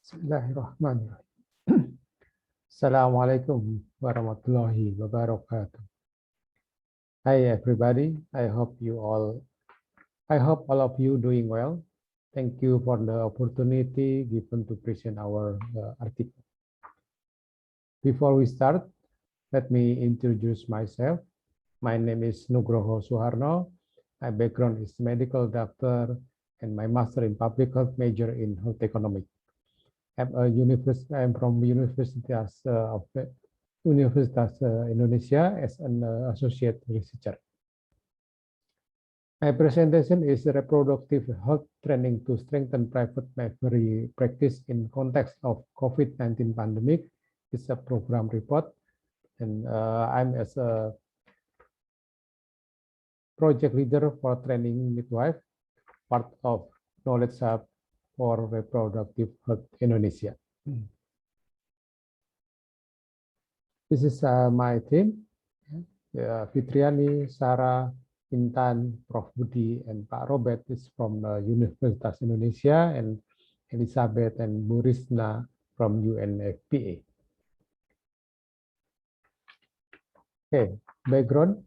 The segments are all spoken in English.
Bismillahirrahmanirrahim. Assalamualaikum warahmatullahi wabarakatuh. Hi everybody. I hope all of you doing well. Thank you for the opportunity given to present our article. Before we start, let me introduce myself. My name is Nugroho Soeharno. My background is medical doctor and my master in public health major in health economics. I'm from Universitas Indonesia as an associate researcher. My presentation is reproductive health training to strengthen private midwifery practice in context of COVID-19 pandemic. It's a program report, and I'm as a project leader for training midwife, part of Knowledge Hub for Reproductive Health Indonesia. This is my team, Fitriani, Sarah, Intan, Prof. Budi, and Pak Robert is from Universitas Indonesia, and Elizabeth and Burisna from UNFPA. Okay, background.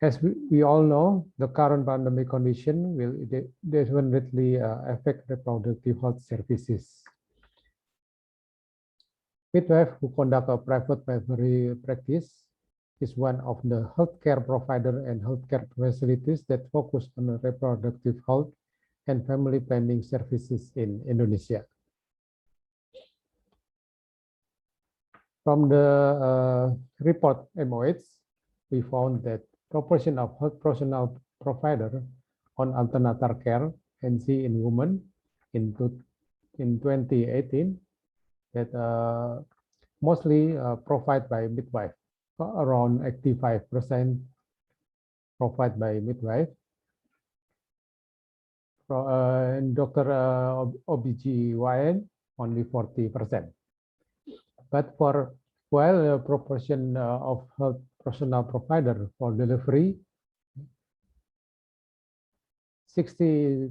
As we all know, the current pandemic condition will definitely affect reproductive health services. Midwife who conduct a private midwifery practice is one of the healthcare provider and healthcare facilities that focus on reproductive health and family planning services in Indonesia. From the report MOH, we found that proportion of health professional provider on antenatal care NC in women in 2018 that mostly provided by midwife, around 85% provided by midwife. And Dr. OBGYN only 40%. But for while the proportion of health professional provider for delivery, 63%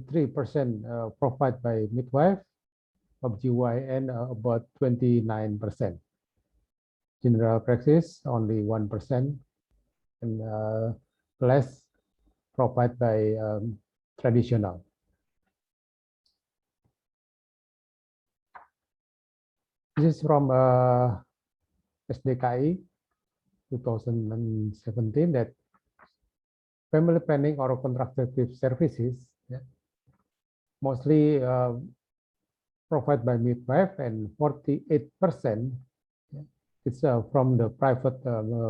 provided by midwife, OBGYN about 29%. General practice only 1%, and less provided by traditional. This is from SDKI 2017 that family planning or contraceptive services mostly provided by midwife, and 48% it's from the private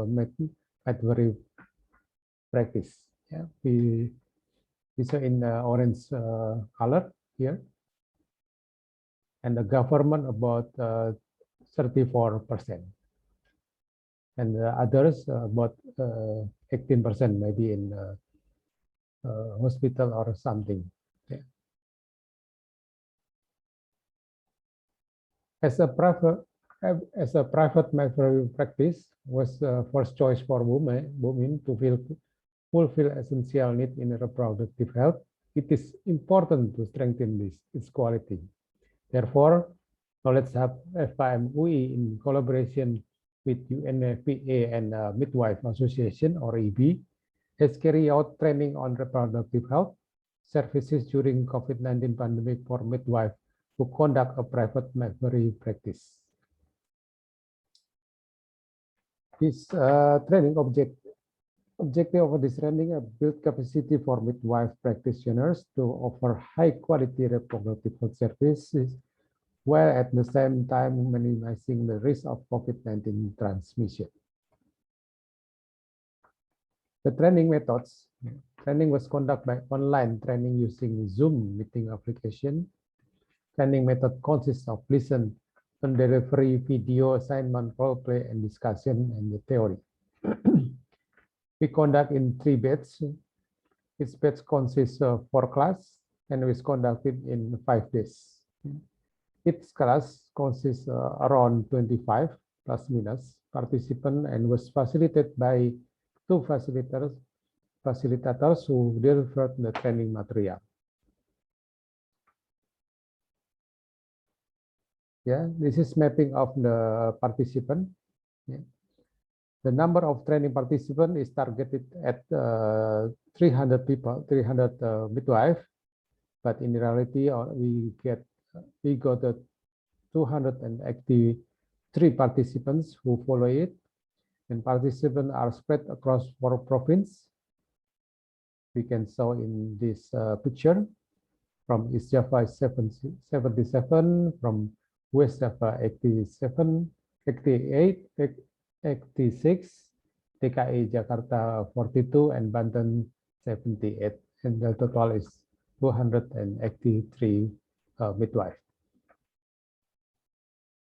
midwifery practice. Yeah, we saw in orange color here, and the government about 34%. And the others about 18% maybe in hospital or something. Yeah. As a private midwifery practice was first choice for women to fulfill essential need in reproductive health, it is important to strengthen its quality. Therefore, Knowledge Hub FKM UI in collaboration with UNFPA and Midwife Association or EB has carried out training on reproductive health services during COVID-19 pandemic for midwife who conduct a private midwifery practice. This training objective of this training build capacity for midwife practitioners to offer high quality reproductive health services, while at the same time minimizing the risk of COVID-19 transmission. The training methods. Training was conducted by online training using Zoom meeting application. Training method consists of listen and delivery, video, assignment, role play, and discussion, and the theory. We conduct in 3 batches. Each batch consists of 4 classes and was conducted in 5 days. Each class consists around 25 plus minus participants and was facilitated by 2 facilitators who delivered the training material. Yeah, this is mapping of the participant. Yeah. The number of training participants is targeted at 300 people, 300 midwife, but in reality, we got 283 participants who follow it, and participants are spread across 4 provinces. We can show in this picture. From East Java 77, from West Java 87, 88, 86, DKI Jakarta 42, and Banten 78. And the total is 283 midwives.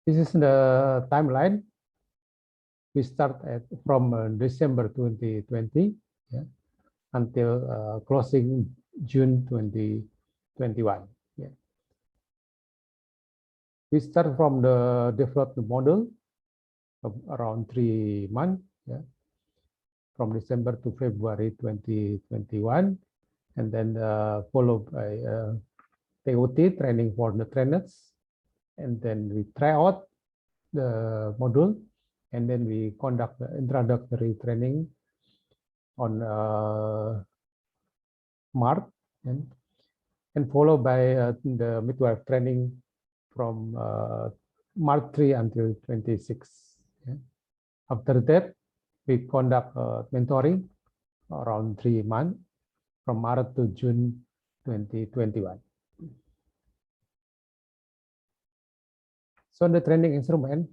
This is the timeline. We start from December 2020, yeah, until closing June 2021. Yeah. We start from the developed model of around 3 months, yeah, from December to February 2021, and then followed by TOT, training for the trainers, and then we try out the module, and then we conduct the introductory training on March, and followed by the midwife training from March 3 until 26. Yeah. After that, we conduct mentoring around 3 months from March to June 2021. So the training instrument,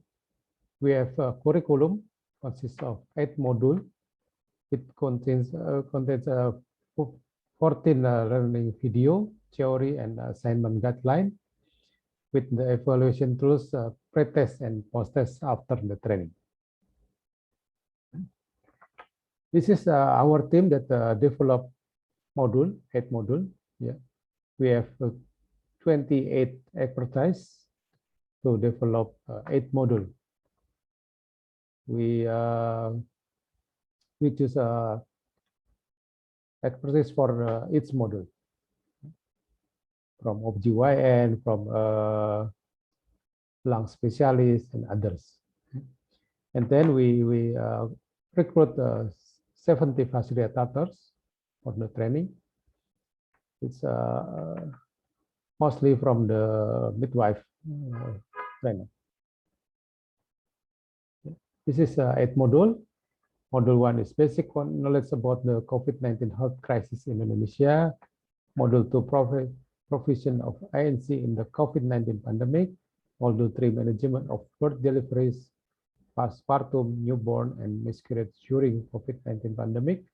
we have a curriculum consists of 8 modules. It contains 14 learning video, theory, and assignment guideline with the evaluation tools, pre-test and post-test after the training. This is our team that developed 8 module. Yeah, we have 28 expertise to develop 8 module. We choose expertise for each module, from OBGYN, from lung specialists, and others. And then we recruit 70 facilitators for the training. It's mostly from the midwife trainer. This is 8 module. Module 1 is basic knowledge about the COVID-19 health crisis in Indonesia. Module 2, provision of ANC in the COVID-19 pandemic. Module 3, management of birth deliveries, postpartum, newborn, and miscarriage during COVID-19 pandemic.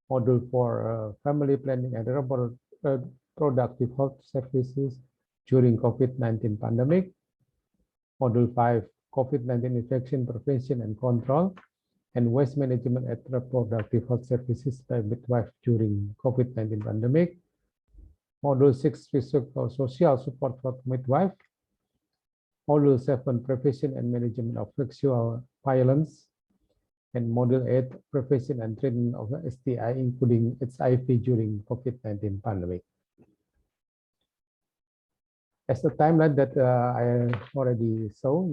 Module 4, family planning and reproductive health services during COVID-19 pandemic. Module 5, COVID-19 infection prevention and control, and waste management at reproductive health services by midwife during COVID-19 pandemic. Module 6, social support for midwife. Module 7, prevention and management of sexual violence. And Module 8, prevention and treatment of STI, including HIV during COVID-19 pandemic. As the timeline that I already saw,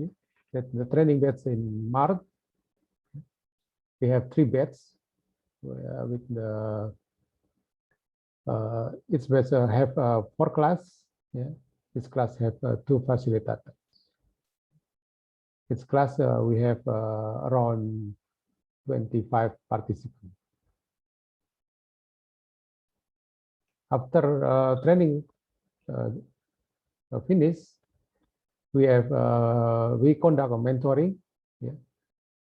that the training batch in March, we have 3 batches with the each batch have 4 class. Yeah, each class have 2 facilitators. Each class we have around 25 participants. After training finish, we conduct a mentoring. Yeah.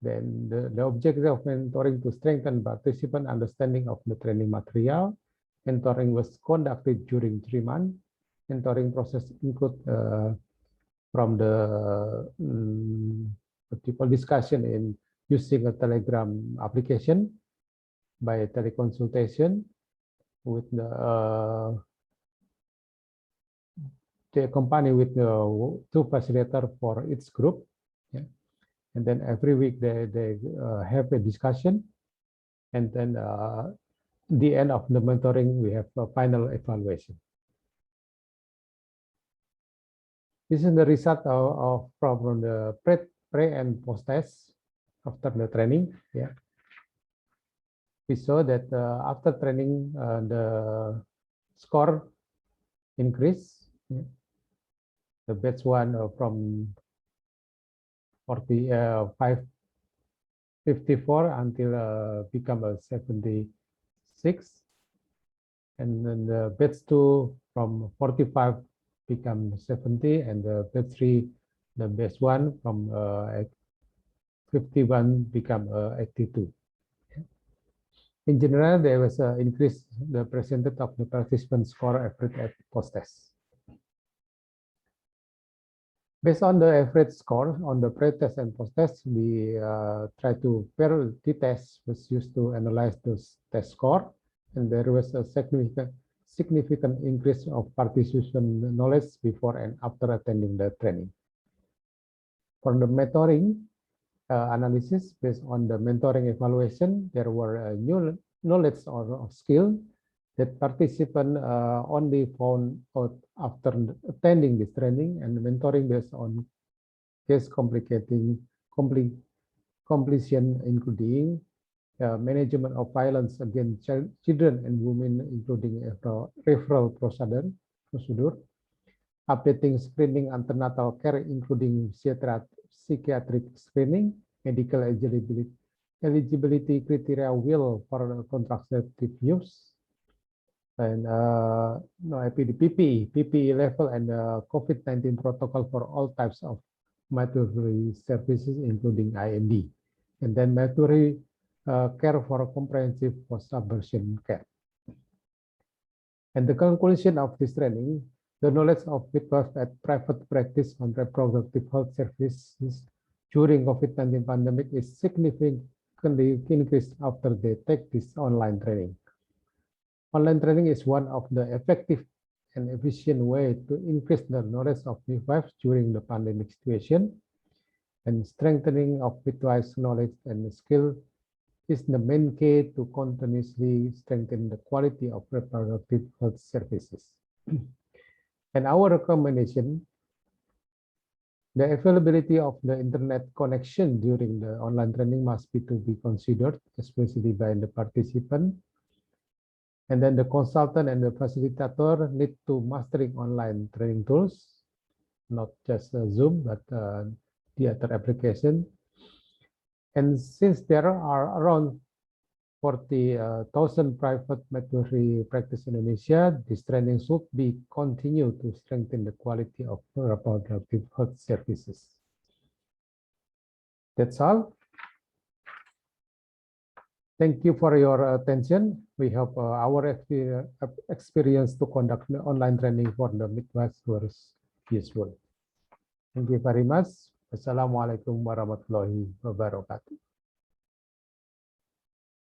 Then the objective of mentoring to strengthen participant understanding of the training material. Mentoring was conducted during 3 months. Mentoring process include from the people discussion in using a Telegram application, by teleconsultation with the accompany with the 2 facilitators for each group. Yeah. And then every week they have a discussion, and then the end of the mentoring we have a final evaluation. This is the result from the pre and post test after the training. Yeah, we saw that after training the score increase. Yeah. The batch one from 54 until become a 76, and then the batch 2 from 45 become 70, and the batch 3, the batch 1 from 51 become 82. In general, there was an increase the percentage of the participant score average at post test. Based on the average score on the pre-test and post-test, we try to pair t-test was used to analyze those test score, and there was a significant increase of participation knowledge before and after attending the training. For the mentoring analysis, based on the mentoring evaluation, there were new knowledge or skill that participant only found out after attending this training, and mentoring based on case completion, including management of violence against children and women, including referral procedure, updating screening antenatal care, including psychiatric screening, medical eligibility criteria will for contraceptive use, and PPE level and COVID-19 protocol for all types of midwifery services, including IND, and then midwifery care for comprehensive post-abortion care. And the conclusion of this training, the knowledge of midwife at private practice on reproductive health services during COVID-19 pandemic is significantly increased after they take this online training. Online training is one of the effective and efficient way to increase the knowledge of midwives during the pandemic situation, and strengthening of midwives' knowledge and skill is the main key to continuously strengthen the quality of reproductive health services. And our recommendation, the availability of the internet connection during the online training must be considered, especially by the participant. And then the consultant and the facilitator need to mastering online training tools, not just Zoom, but the other application. And since there are around 40,000 private midwifery practice in Indonesia, this training should be continued to strengthen the quality of reproductive health services. That's all. Thank you for your attention. We hope our experience to conduct the online training for the midwives was useful. Thank you very much. Wassalamualaikum warahmatullahi wabarakatuh.